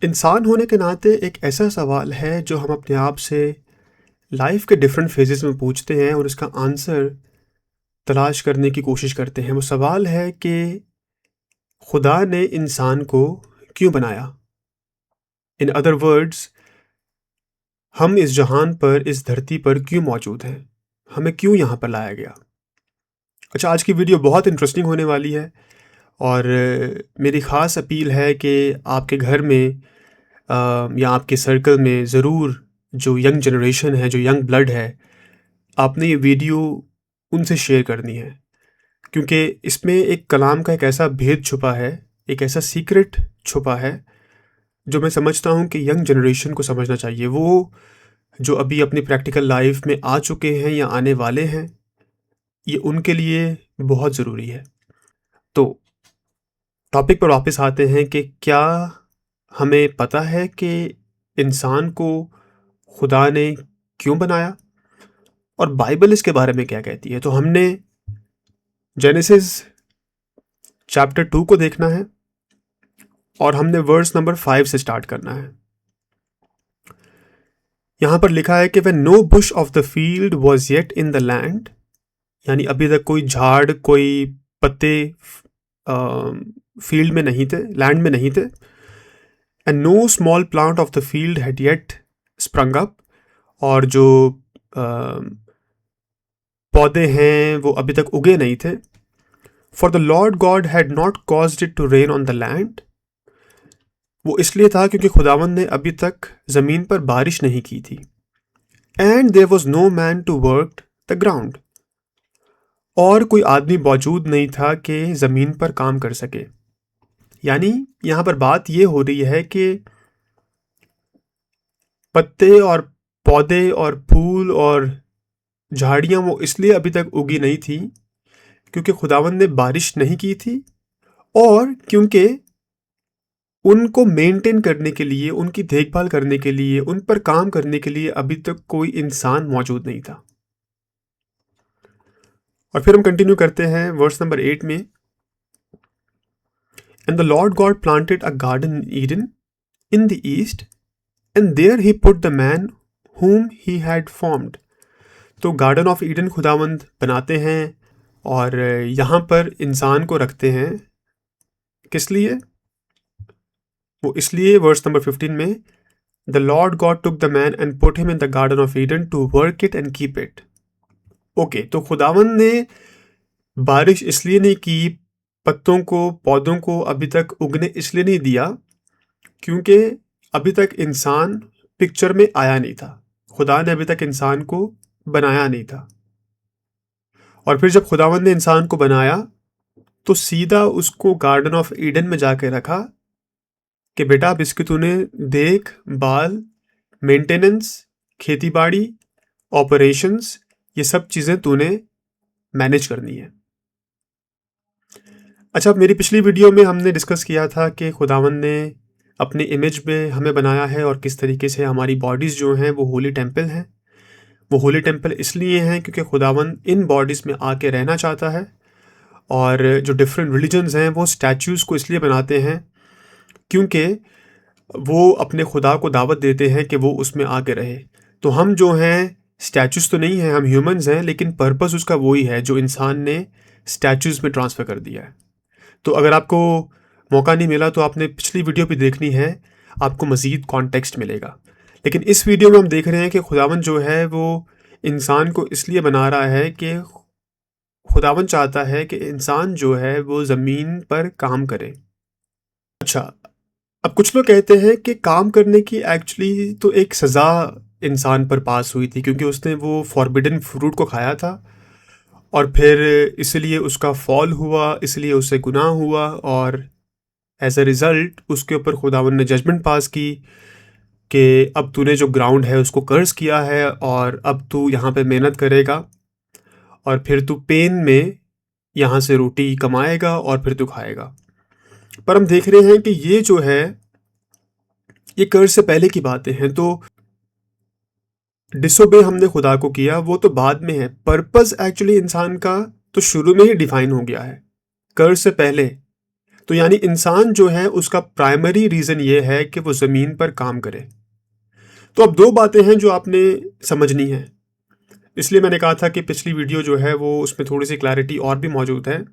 इंसान होने के नाते एक ऐसा सवाल है जो हम अपने आप से लाइफ के डिफरेंट फेजेस में पूछते हैं और उसका आंसर तलाश करने की कोशिश करते हैं। वो सवाल है कि खुदा ने इंसान को क्यों बनाया। इन अदर वर्ड्स, हम इस जहान पर, इस धरती पर क्यों मौजूद हैं, हमें क्यों यहाँ पर लाया गया। अच्छा, आज की वीडियो बहुत इंटरेस्टिंग होने वाली है और मेरी ख़ास अपील है कि आपके घर में या आपके सर्कल में ज़रूर जो यंग जनरेशन है, जो यंग ब्लड है, आपने ये वीडियो उनसे शेयर करनी है, क्योंकि इसमें एक कलाम का एक ऐसा भेद छुपा है, एक ऐसा सीक्रेट छुपा है जो मैं समझता हूँ कि यंग जनरेशन को समझना चाहिए। वो जो अभी अपनी प्रैक्टिकल लाइफ में आ चुके हैं या आने वाले हैं, ये उनके लिए बहुत ज़रूरी है। तो टॉपिक पर वापस आते हैं कि क्या हमें पता है कि इंसान को खुदा ने क्यों बनाया और बाइबल इसके बारे में क्या कहती है। तो हमने जेनेसिस चैप्टर 2 को देखना है और हमने वर्स नंबर 5 से स्टार्ट करना है। यहां पर लिखा है कि when no bush of the field was yet in the land, यानी अभी तक कोई झाड़, कोई पत्ते फील्ड में नहीं थे, लैंड में नहीं थे। And know small plant of the field had yet sprung up, और जो पौधे हैं वो अभी तक उगे नहीं थे। For the Lord God had not caused it to rain on the land, वो इसलिए था क्योंकि खुदावंद ने अभी तक ज़मीन पर बारिश नहीं की थी। And there was no man to work the ground, और कोई आदमी मौजूद नहीं था कि ज़मीन पर काम कर सके। यानी यहाँ पर बात ये हो रही है कि पत्ते और पौधे और फूल और झाड़ियाँ वो इसलिए अभी तक उगी नहीं थी क्योंकि खुदावंद ने बारिश नहीं की थी, और क्योंकि उनको मेंटेन करने के लिए, उनकी देखभाल करने के लिए, उन पर काम करने के लिए अभी तक कोई इंसान मौजूद नहीं था। और फिर हम कंटिन्यू करते हैं वर्स नंबर 8 में। And the Lord God planted a garden in Eden in the east, and there he put the man whom he had formed। तो गार्डन ऑफ ईडन खुदावंद बनाते हैं और यहाँ पर इंसान को रखते हैं। किस लिए? वो इसलिए वर्स नंबर 15 में, the Lord God took the man and put him in the garden of Eden to work it and keep it. Okay, तो खुदावंद ने बारिश इसलिए नहीं की, पत्तों को, पौधों को अभी तक उगने इसलिए नहीं दिया क्योंकि अभी तक इंसान पिक्चर में आया नहीं था। खुदा ने अभी तक इंसान को बनाया नहीं था। और फिर जब खुदावंद ने इंसान को बनाया तो सीधा उसको गार्डन ऑफ ईडन में जाके रखा कि बेटा अब इसकी तूने देख भाल, मेंटेनेंस, खेती बाड़ी, ऑपरेशंस, ये सब चीज़ें तूने मैनेज करनी है। अच्छा, मेरी पिछली वीडियो में हमने डिस्कस किया था कि खुदावंद ने अपने इमेज में हमें बनाया है और किस तरीके से हमारी बॉडीज़ जो हैं वो होली टेम्पल हैं। वो होली टेम्पल इसलिए हैं क्योंकि खुदावंद इन बॉडीज़ में आके रहना चाहता है। और जो डिफरेंट रिलीजन्स हैं वो स्टैचूज़ को इसलिए बनाते हैं क्योंकि वो अपने खुदा को दावत देते हैं कि वो उसमें आके रहे। तो हम जो हैं स्टैचूज़ तो नहीं हैं, हम ह्यूमंस हैं, लेकिन पर्पस उसका वही है जो इंसान ने स्टैचूज़ में ट्रांसफ़र कर दिया है। तो अगर आपको मौका नहीं मिला तो आपने पिछली वीडियो भी देखनी है, आपको मज़ीद कॉन्टेक्स्ट मिलेगा। लेकिन इस वीडियो में हम देख रहे हैं कि खुदावंद जो है वो इंसान को इसलिए बना रहा है कि खुदावंद चाहता है कि इंसान जो है वो ज़मीन पर काम करे। अच्छा, अब कुछ लोग कहते हैं कि काम करने की एक्चुअली तो एक सज़ा इंसान पर पास हुई थी क्योंकि उसने वो फॉरबिडन फ्रूट को खाया था, और फिर इसलिए उसका फॉल हुआ, इसलिए उससे गुनाह हुआ, और एज अ रिज़ल्ट उसके ऊपर खुदावंद ने जजमेंट पास की कि अब तूने जो ग्राउंड है उसको कर्ज किया है और अब तू यहाँ पे मेहनत करेगा और फिर तू पेन में यहाँ से रोटी कमाएगा और फिर तू खाएगा। पर हम देख रहे हैं कि ये जो है ये कर्ज से पहले की बातें हैं। तो डिसोबे हमने खुदा को किया वो तो बाद में है, पर्पस एक्चुअली इंसान का तो शुरू में ही डिफाइन हो गया है कर्ज से पहले। तो यानी इंसान जो है उसका प्राइमरी रीज़न ये है कि वो ज़मीन पर काम करे। तो अब 2 बातें हैं जो आपने समझनी है। इसलिए मैंने कहा था कि पिछली वीडियो जो है वो उसमें थोड़ी-सी क्लैरिटी और भी मौजूद है,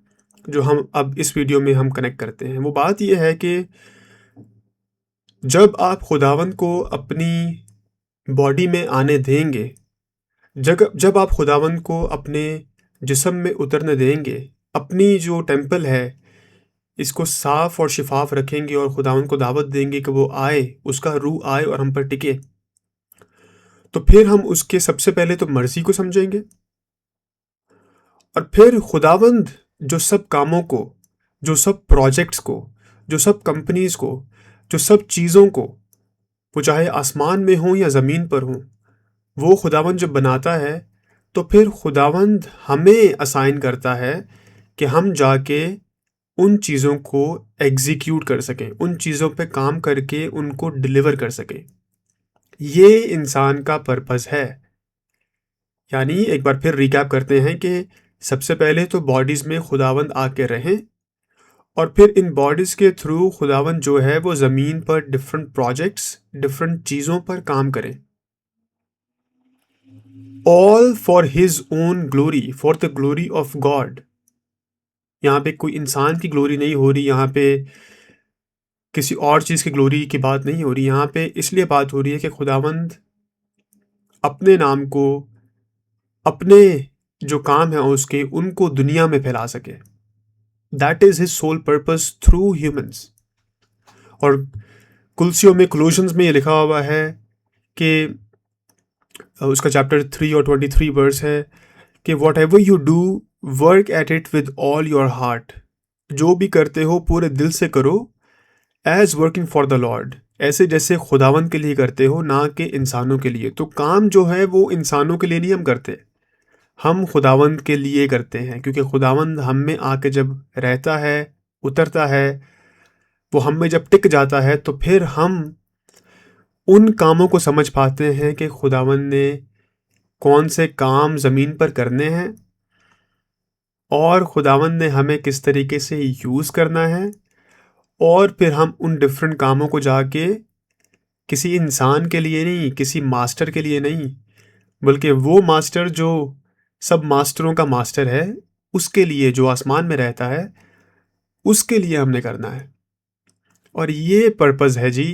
जो हम अब इस वीडियो में हम कनेक्ट करते हैं। वो बात ये है कि जब आप खुदावंद को अपनी बॉडी में आने देंगे, जब आप खुदावंद को अपने जिस्म में उतरने देंगे, अपनी जो टेम्पल है इसको साफ और शिफाफ रखेंगे और खुदावंद को दावत देंगे कि वो आए, उसका रूह आए और हम पर टिके, तो फिर हम उसके सबसे पहले तो मर्जी को समझेंगे और फिर खुदावंद जो सब कामों को, जो सब प्रोजेक्ट्स को, जो सब कंपनीज को, जो सब चीज़ों को, वो चाहे आसमान में हो या ज़मीन पर हो, वो खुदावंद जब बनाता है तो फिर खुदावंद हमें असाइन करता है कि हम जाके उन चीज़ों को एग्जीक्यूट कर सकें, उन चीज़ों पे काम करके उनको डिलीवर कर सकें। ये इंसान का पर्पस है। यानी एक बार फिर रिकैप करते हैं कि सबसे पहले तो बॉडीज़ में खुदावंद आके रहें और फिर इन बॉडीज़ के थ्रू खुदावंद जो है वो ज़मीन पर डिफरेंट प्रोजेक्ट्स, डिफरेंट चीज़ों पर काम करें। All for his own glory, for the glory of God. यहाँ पे कोई इंसान की ग्लोरी नहीं हो रही, यहाँ पे किसी और चीज़ की ग्लोरी की बात नहीं हो रही। यहाँ पे इसलिए बात हो रही है कि खुदावंद अपने नाम को, अपने जो काम है उसके, उनको दुनिया में फैला सके। That is his sole purpose through humans. और कुलसियों में, कोलोसियंस में ये लिखा हुआ है कि उसका चैप्टर 3 और 23 वर्स है कि whatever you do work at it with all your heart. जो भी करते हो पूरे दिल से करो, as working for the Lord, ऐसे जैसे खुदावंद के लिए करते हो, ना कि इंसानों के लिए। तो काम जो है वो इंसानों के लिए नहीं हम करते, हम खुदावंद के लिए करते हैं, क्योंकि खुदावंद हम में आके जब रहता है, उतरता है, वो हम में जब टिक जाता है तो फिर हम उन कामों को समझ पाते हैं कि खुदावंद ने कौन से काम ज़मीन पर करने हैं और खुदावंद ने हमें किस तरीके से यूज़ करना है। और फिर हम उन डिफरेंट कामों को जाके किसी इंसान के लिए नहीं, किसी मास्टर के लिए नहीं, बल्कि वो मास्टर जो सब मास्टरों का मास्टर है, उसके लिए, जो आसमान में रहता है, उसके लिए हमने करना है। और ये पर्पज़ है जी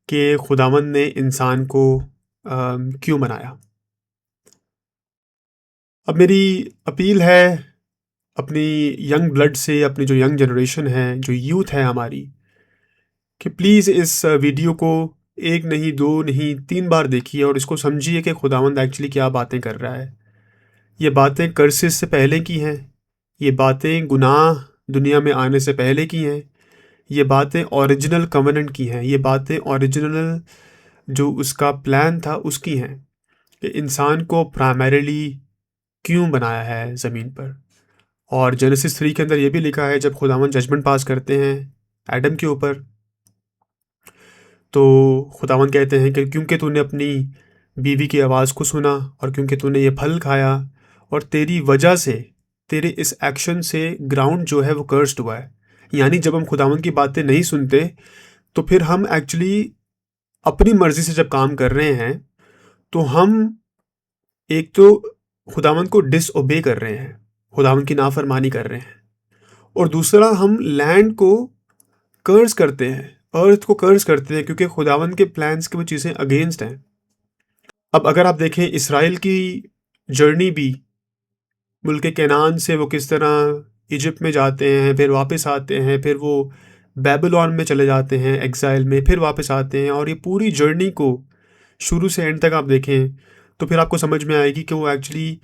कि खुदावंद ने इंसान को क्यों बनाया। अब मेरी अपील है अपनी यंग ब्लड से, अपनी जो यंग जनरेशन है, जो यूथ है हमारी, कि प्लीज़ इस वीडियो को 1 नहीं, 2 नहीं, 3 बार देखिए और इसको समझिए कि खुदावंद एक्चुअली क्या बातें कर रहा है। ये बातें कर्सेस से पहले की हैं, ये बातें गुनाह दुनिया में आने से पहले की हैं, ये बातें ओरिजिनल कवेनेंट की हैं, ये बातें ओरिजिनल जो उसका प्लान था उसकी हैं, कि इंसान को प्राइमरीली क्यों बनाया है ज़मीन पर। और जेनेसिस 3 के अंदर ये भी लिखा है, जब खुदावंद जजमेंट पास करते हैं एडम के ऊपर, तो खुदावंद कहते हैं कि क्योंकि तूने अपनी बीवी की आवाज़ को सुना और क्योंकि तूने ये फल खाया, और तेरी वजह से, तेरे इस एक्शन से ग्राउंड जो है वो कर्स्ड हुआ है। यानी जब हम खुदावंद की बातें नहीं सुनते तो फिर हम एक्चुअली अपनी मर्ज़ी से जब काम कर रहे हैं तो हम एक तो खुदावंद को डिसओबे कर रहे हैं, खुदावंद की नाफरमानी कर रहे हैं, और दूसरा हम लैंड को कर्ज करते हैं, अर्थ को कर्ज करते हैं, क्योंकि खुदावंद के प्लान्स की वो चीज़ें अगेंस्ट हैं। अब अगर आप देखें इसराइल की जर्नी भी, मुल्क कैनान से वो किस तरह इजिप्ट में जाते हैं, फिर वापस आते हैं, फिर वो बेबीलोन में चले जाते हैं एग्ज़ाइल में, फिर वापस आते हैं, और ये पूरी जर्नी को शुरू से एंड तक आप देखें तो फिर आपको समझ में आएगी कि वो एक्चुअली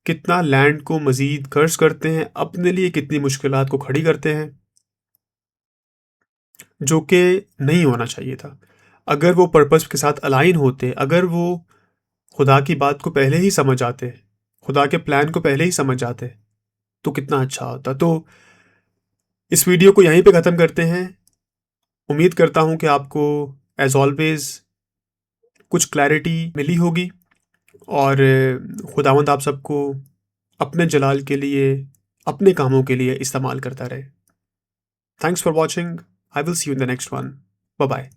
कितना लैंड को मज़ीद कर्ज करते हैं, अपने लिए कितनी मुश्किलात को खड़ी करते हैं, जो कि नहीं होना चाहिए था। अगर वो पर्पस के साथ अलाइन होते, अगर वो खुदा की बात को पहले ही समझ आते, खुदा के प्लान को पहले ही समझ आते, तो कितना अच्छा होता। तो इस वीडियो को यहीं पे ख़त्म करते हैं। उम्मीद करता हूँ कि आपको एज़ ऑलवेज़ कुछ क्लैरिटी मिली होगी, और खुदावंद आप सबको अपने जलाल के लिए, अपने कामों के लिए इस्तेमाल करता रहे। Thanks for watching. I will see you in the next one. Bye bye.